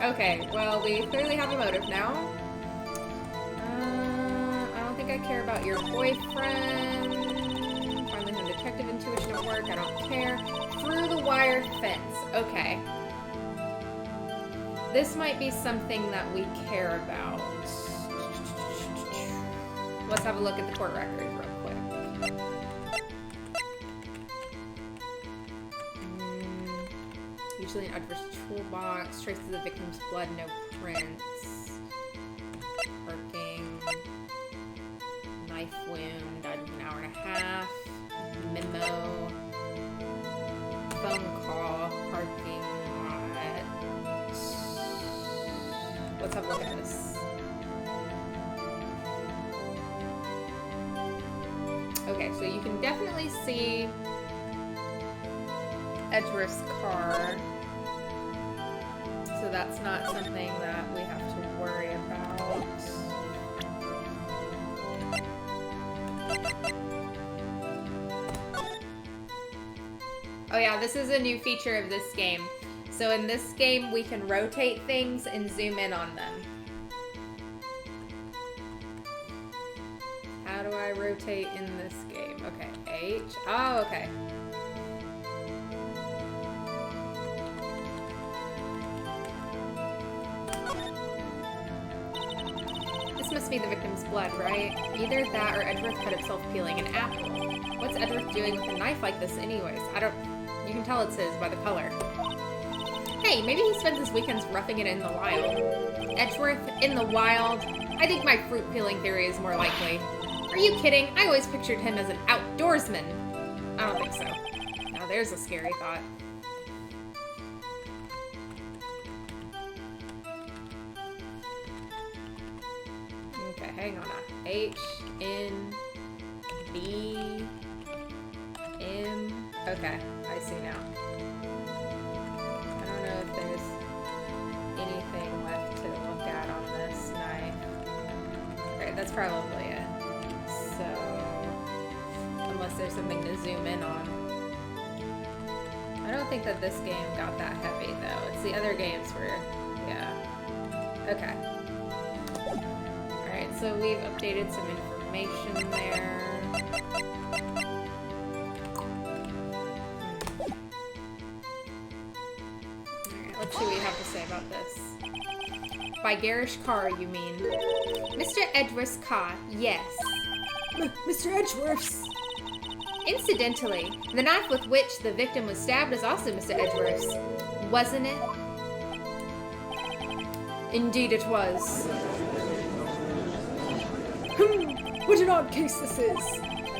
Okay, well, we clearly have a motive now. I don't think I care about your boyfriend. Finally have detective intuition at work. I don't care. Through the wire fence. Okay. This might be something that we care about. Let's have a look at the court record real quick. Usually an adverse toolbox. Traces of the victim's blood, no prints. Parking. Knife wound, died in an hour and a half. Memo. Phone call. Parking lot. Let's have a look at this. Okay, so you can definitely see Edgeworth's car. So that's not something that we have to worry about. Oh yeah, this is a new feature of this game. So in this game, we can rotate things and zoom in on them. How do I rotate in this game? Okay, H. Oh, okay. This must be the victim's blood, right? Either that or Edgeworth cut himself peeling an apple. What's Edgeworth doing with a knife like this anyways? You can tell it's his by the color. Hey, maybe he spends his weekends roughing it in the wild. Edgeworth, in the wild? I think my fruit peeling theory is more likely. Are you kidding? I always pictured him as an outdoorsman. I don't think so. Now there's a scary thought. Okay, hang on. H, N, B, M. Okay, I see now. I don't know if there's anything left to look at on this knife. Alright, that's probably it. So, unless there's something to zoom in on. I don't think that this game got that heavy though. It's the other games where, yeah. Okay. Alright, so we've updated some information there. Alright, let's see what you have to say about this. By garish car, you mean? Mr. Edgeworth's car, yes. Mr. Edgeworth's. Incidentally, the knife with which the victim was stabbed is also Mr. Edgeworth's, wasn't it? Indeed it was. What an odd case this is.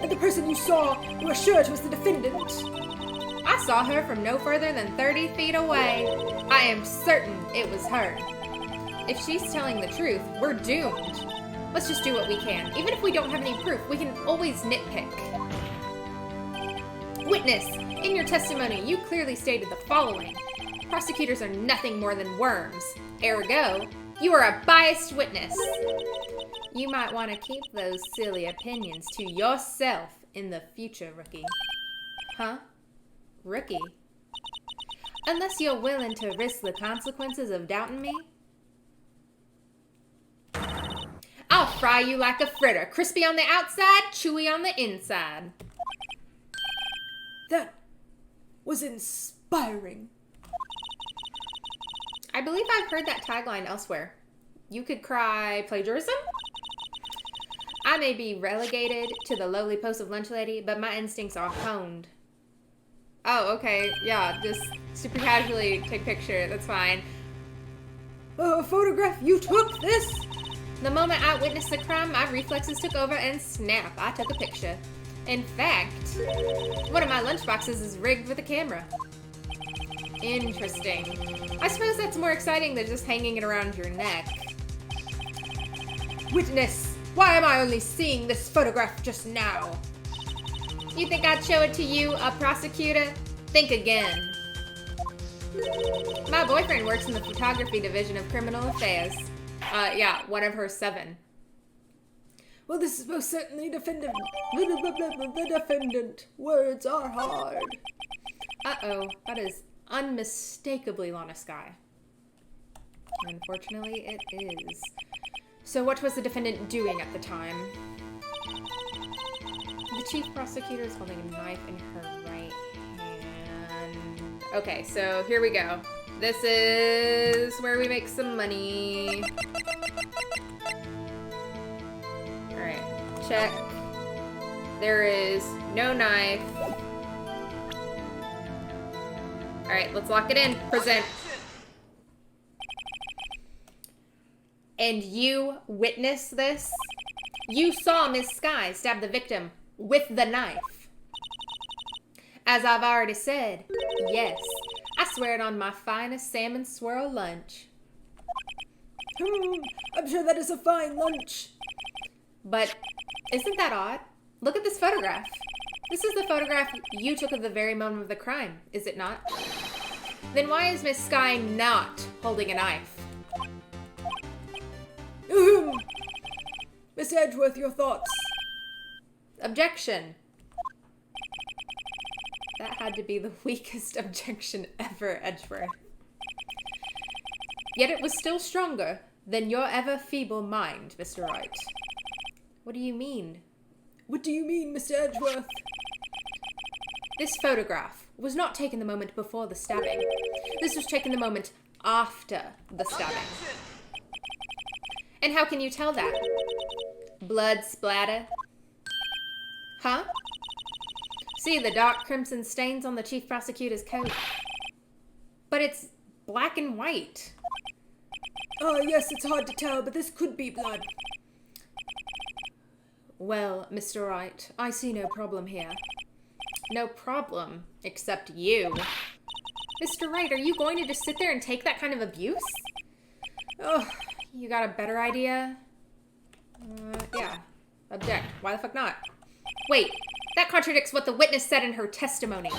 And the person you saw, you were sure it was the defendant. I saw her from no further than 30 feet away. I am certain it was her. If she's telling the truth, we're doomed. Let's just do what we can. Even if we don't have any proof, we can always nitpick. Witness, in your testimony, you clearly stated the following. Prosecutors are nothing more than worms. Ergo, you are a biased witness. You might want to keep those silly opinions to yourself in the future, rookie. Huh? Rookie? Unless you're willing to risk the consequences of doubting me? I'll fry you like a fritter, crispy on the outside, chewy on the inside. That was inspiring. I believe I've heard that tagline elsewhere. You could cry plagiarism? I may be relegated to the lowly post of lunch lady, but my instincts are honed. Oh, okay. Yeah, just super casually take picture. That's fine. A photograph? You took this? The moment I witnessed the crime, my reflexes took over and snap, I took a picture. In fact, one of my lunchboxes is rigged with a camera. Interesting. I suppose that's more exciting than just hanging it around your neck. Witness, why am I only seeing this photograph just now? You think I'd show it to you, a prosecutor? Think again. My boyfriend works in the photography division of criminal affairs. Yeah, one of her 7. Well, this is most certainly defendant. The defendant. Words are hard. Uh-oh, that is unmistakably Lana Skye. Unfortunately, it is. So what was the defendant doing at the time? The chief prosecutor is holding a knife in her right hand. Okay, so here we go. This is where we make some money. Alright, check. There is no knife. Alright, let's lock it in. Present. And you witnessed this? You saw Miss Sky stab the victim with the knife. As I've already said, yes, I swear it on my finest salmon swirl lunch. I'm sure that is a fine lunch. But isn't that odd? Look at this photograph. This is the photograph you took of the very moment of the crime, is it not? Then why is Miss Sky not holding a knife? Miss Edgeworth, your thoughts? Objection. That had to be the weakest objection ever, Edgeworth. Yet it was still stronger than your ever feeble mind, Mr. Wright. What do you mean? What do you mean, Mr. Edgeworth? This photograph was not taken the moment before the stabbing. This was taken the moment after the stabbing. And how can you tell that? Blood splatter? Huh? See the dark crimson stains on the chief prosecutor's coat? But it's black and white. Oh, yes, it's hard to tell, but this could be blood. Well, Mr. Wright, I see no problem here. No problem, except you. Mr. Wright, are you going to just sit there and take that kind of abuse? Oh, you got a better idea? Yeah. Object. Why the fuck not? Wait, that contradicts what the witness said in her testimony.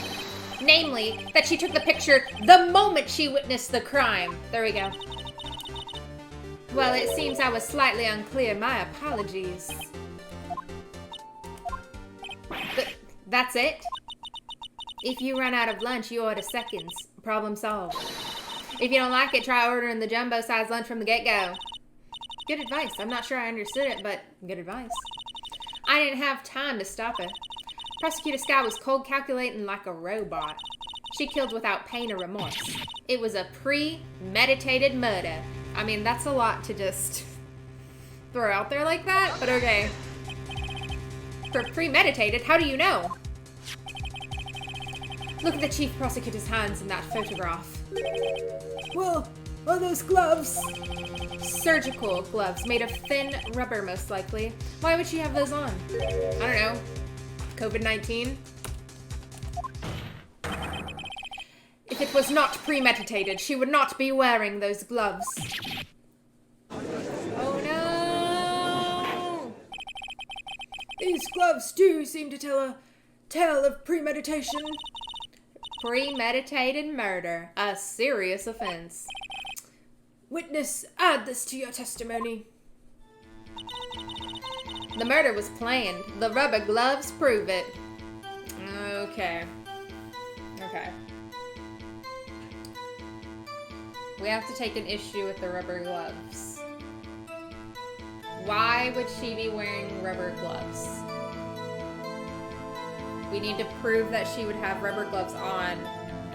Namely, that she took the picture the moment she witnessed the crime. There we go. Well, it seems I was slightly unclear. My apologies. That's it? If you run out of lunch, you order seconds. Problem solved. If you don't like it, try ordering the jumbo-sized lunch from the get-go. Good advice. I'm not sure I understood it, but good advice. I didn't have time to stop her. Prosecutor Sky was cold calculating like a robot. She killed without pain or remorse. It was a premeditated murder. I mean, that's a lot to just throw out there like that, but okay. For premeditated, how do you know? Look at the chief prosecutor's hands in that photograph. Well, are those gloves? Surgical gloves made of thin rubber, most likely. Why would she have those on? I don't know. COVID-19? If it was not premeditated, she would not be wearing those gloves. Oh no! These gloves do seem to tell a tale of premeditation. Premeditated murder. A serious offense. Witness, add this to your testimony. The murder was planned. The rubber gloves prove it. Okay. Okay. We have to take an issue with the rubber gloves. Why would she be wearing rubber gloves? We need to prove that she would have rubber gloves on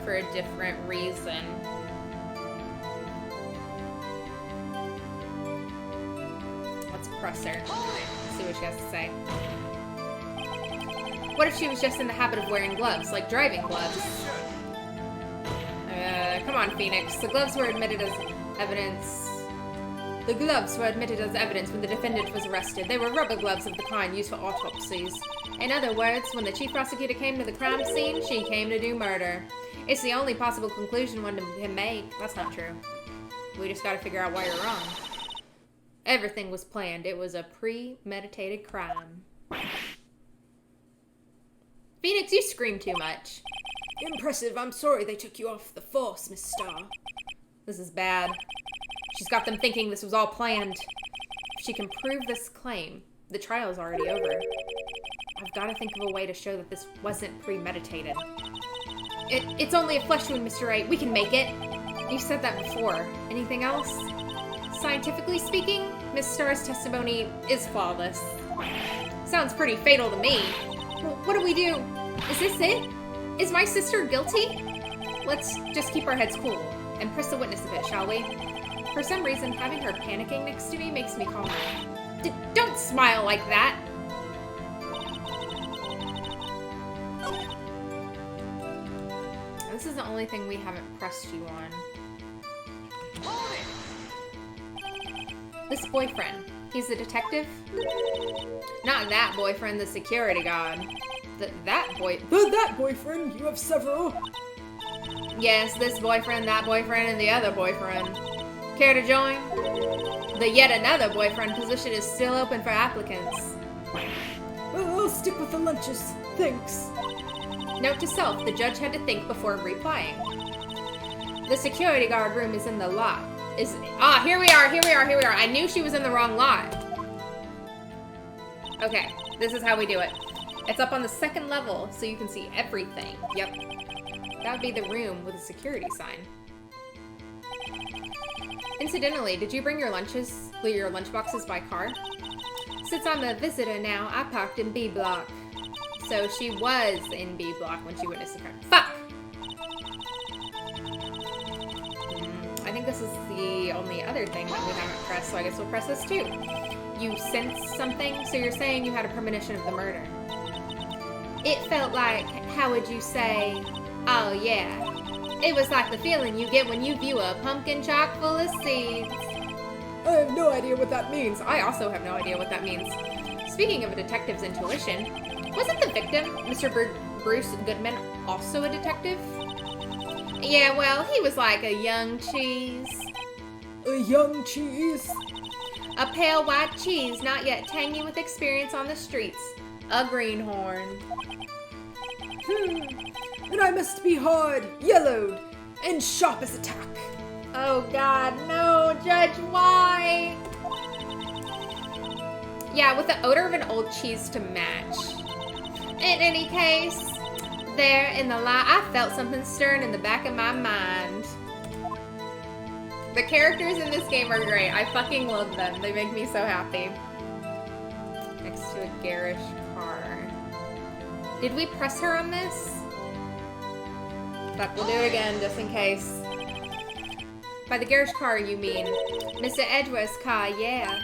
for a different reason. Let's press her. See what she has to say. What if she was just in the habit of wearing gloves, like driving gloves? Come on, Phoenix. The gloves were admitted as evidence. The gloves were admitted as evidence when the defendant was arrested. They were rubber gloves of the kind used for autopsies. In other words, when the chief prosecutor came to the crime scene, she came to do murder. It's the only possible conclusion one can make. That's not true. We just gotta figure out why you're wrong. Everything was planned. It was a premeditated crime. Phoenix, you scream too much. Impressive. I'm sorry they took you off the force, Miss Starr. This is bad. She's got them thinking this was all planned. If she can prove this claim, the trial's already over. I've got to think of a way to show that this wasn't premeditated. It's only a flesh wound, Mr. Wright. We can make it. You said that before. Anything else? Scientifically speaking, Miss Starr's testimony is flawless. Sounds pretty fatal to me. Well, what do we do? Is this it? Is my sister guilty? Let's just keep our heads cool and press the witness a bit, shall we? For some reason, having her panicking next to me makes me calmer. Don't smile like that! This is the only thing we haven't pressed you on. This boyfriend. He's a detective? Not that boyfriend, the security guard. That boyfriend? You have several? Yes, this boyfriend, that boyfriend, and the other boyfriend. Care to join? The yet another boyfriend position is still open for applicants. Well, I'll stick with the lunches. Thanks. Note to self, the judge had to think before replying. The security guard room is in the lot. Here we are. I knew she was in the wrong lot. Okay, this is how we do it. It's up on the second level, so you can see everything. Yep. That would be the room with a security sign. Incidentally, did you bring your lunchboxes by car? Since I'm a visitor now, I parked in B block. So she was in B block when she witnessed the crime. Fuck! I think this is the only other thing that we haven't pressed, so I guess we'll press this too. You sensed something, so you're saying you had a premonition of the murder. It felt like, how would you say, oh yeah. It was like the feeling you get when you view a pumpkin chock full of seeds. I have no idea what that means. I also have no idea what that means. Speaking of a detective's intuition, wasn't the victim, Mr. Bruce Goodman, also a detective? Yeah, well, he was like a young cheese. A young cheese? A pale white cheese, not yet tangy with experience on the streets. A greenhorn. And I must be hard, yellowed, and sharp as a tack. Oh God, no, Judge, why? Yeah, with the odor of an old cheese to match. In any case, there in the light, I felt something stirring in the back of my mind. The characters in this game are great. I fucking love them. They make me so happy. Next to a garish car. Did we press her on this? Fuck, we'll do it again just in case. By the garish car, you mean Mr. Edgeworth's car, yeah.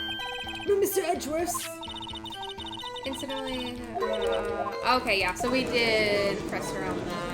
Mr. Edgeworth's? Incidentally, okay, yeah, so we did press her on that.